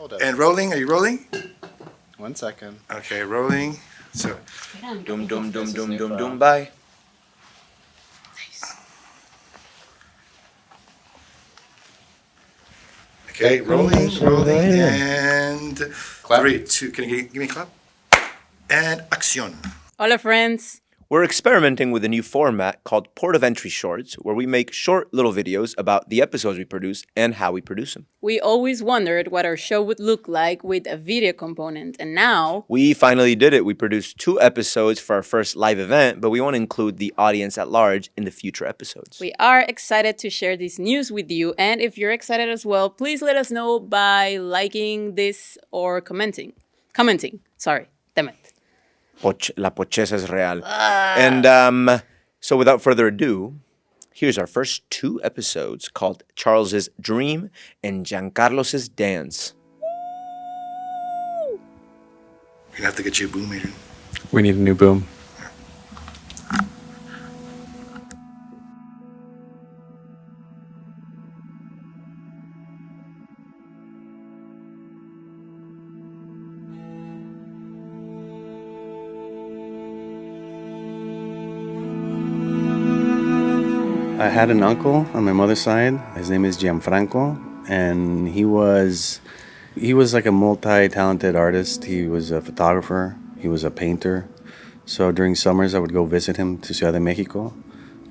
Hold up. And rolling. Are you rolling? 1 second. Okay, rolling. So, Dum dum dum This is dum new dum file. dum. Bye. okay, rolling, and Clap. 3, 2. Can you give me a clap? And acción. Hola, friends. We're experimenting with a new format called Port of Entry Shorts, where we make short little videos about the episodes we produce and how we produce them. We always wondered what our show would look like with a video component, and now We finally did it. We produced 2 episodes for our first live event, but we want to include the audience at large in the future episodes. we are excited to share this news with you. And if you're excited as well, please let us know by liking this or commenting. Sorry, damn it. La pocheza es real. And so without further ado, here's our first 2 episodes called Charles's Dream and Giancarlo's Dance. We're gonna have to get you a boom, Adrian. We need a new boom. I had an uncle on my mother's side. His name is Giancarlo, and he was like a multi-talented artist. He was a photographer. He was a painter. So during summers, I would go visit him to Ciudad de Mexico.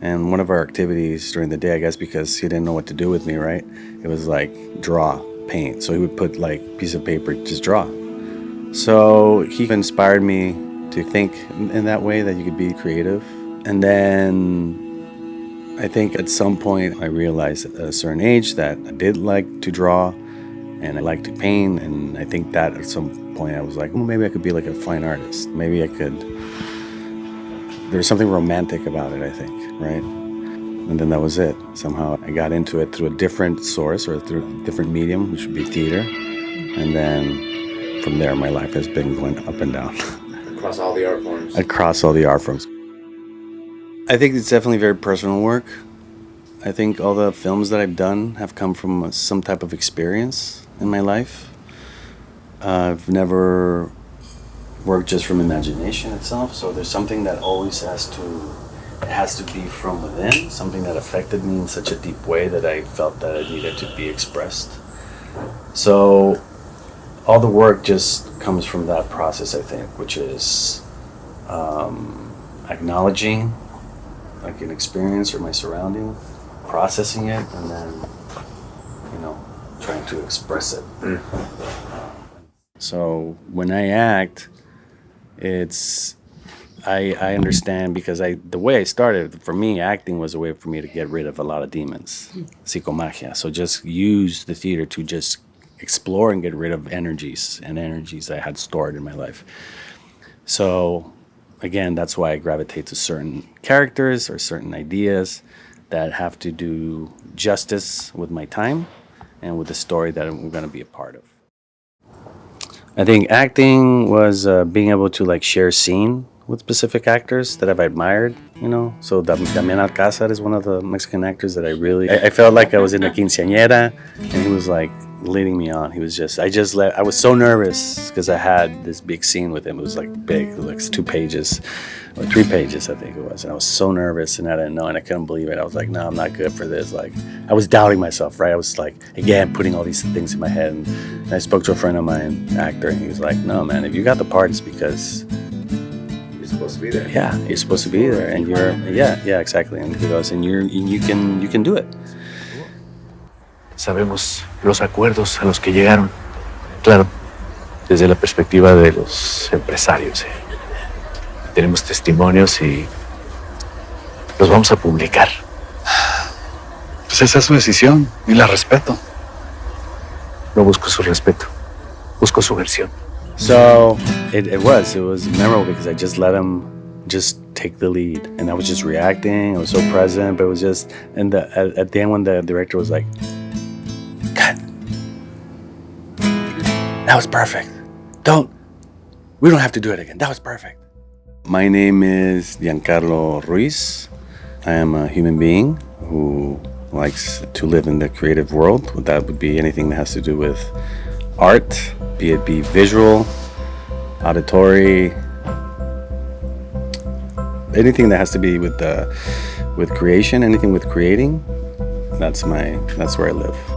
And one of our activities during the day, I guess because he didn't know what to do with me, right? It was like draw, paint. So he would put like piece of paper, just draw. So he inspired me to think in that way, that you could be creative. And then I think at some point I realized at a certain age that I did like to draw and I like to paint. And I think that at some point I was like, well, maybe I could be like a fine artist. Maybe I could. There's something romantic about it, I think, right? And then that was it. Somehow I got into it through a different source or through a different medium, which would be theater. And then from there, my life has been going up and down. Across all the art forms. Across all the art forms. I think it's definitely very personal work. I think all the films that I've done have come from some type of experience in my life. I've never worked just from imagination itself, so there's something that always has to be from within, something that affected me in such a deep way that I felt that it needed to be expressed. So all the work just comes from that process, I think, which is acknowledging like an experience or my surrounding, processing it, and then, trying to express it. So when I act, I understand because the way I started, for me, acting was a way for me to get rid of a lot of demons, psychomagia. So just use the theater to just explore and get rid of energies I had stored in my life. So again, that's why I gravitate to certain characters or certain ideas that have to do justice with my time and with the story that I'm going to be a part of. I think acting was being able to like share scene with specific actors that I've admired, So Damian Alcázar is one of the Mexican actors that I felt like I was in a quinceañera and he was like leading me on. I was so nervous because I had this big scene with him. It was like big, like 2 pages or 3 pages, I think it was. And I was so nervous and I didn't know and I couldn't believe it. I was like, no, I'm not good for this. Like, I was doubting myself, right? I was like, again, putting all these things in my head. And I spoke to a friend of mine, an actor, and he was like, no, man, if you got the part, it's because You're supposed to be there. yeah, you're supposed to be there, and yeah, exactly. And he goes, and you can do it. Sabemos los acuerdos a los que llegaron, claro, desde la perspectiva de los empresarios. Tenemos testimonios y los vamos a publicar. Pues esa es su decisión y la respeto. No busco su respeto, busco su versión. So it was memorable because I just let him just take the lead, and I was just reacting. I was so present, but it was just, and at the end when the director was like, "Cut, that was perfect. We don't have to do it again. That was perfect." My name is Giancarlo Ruiz. I am a human being who likes to live in the creative world. That would be anything that has to do with art, be it be visual, auditory, anything that has to be with creation, anything with creating. That's where I live.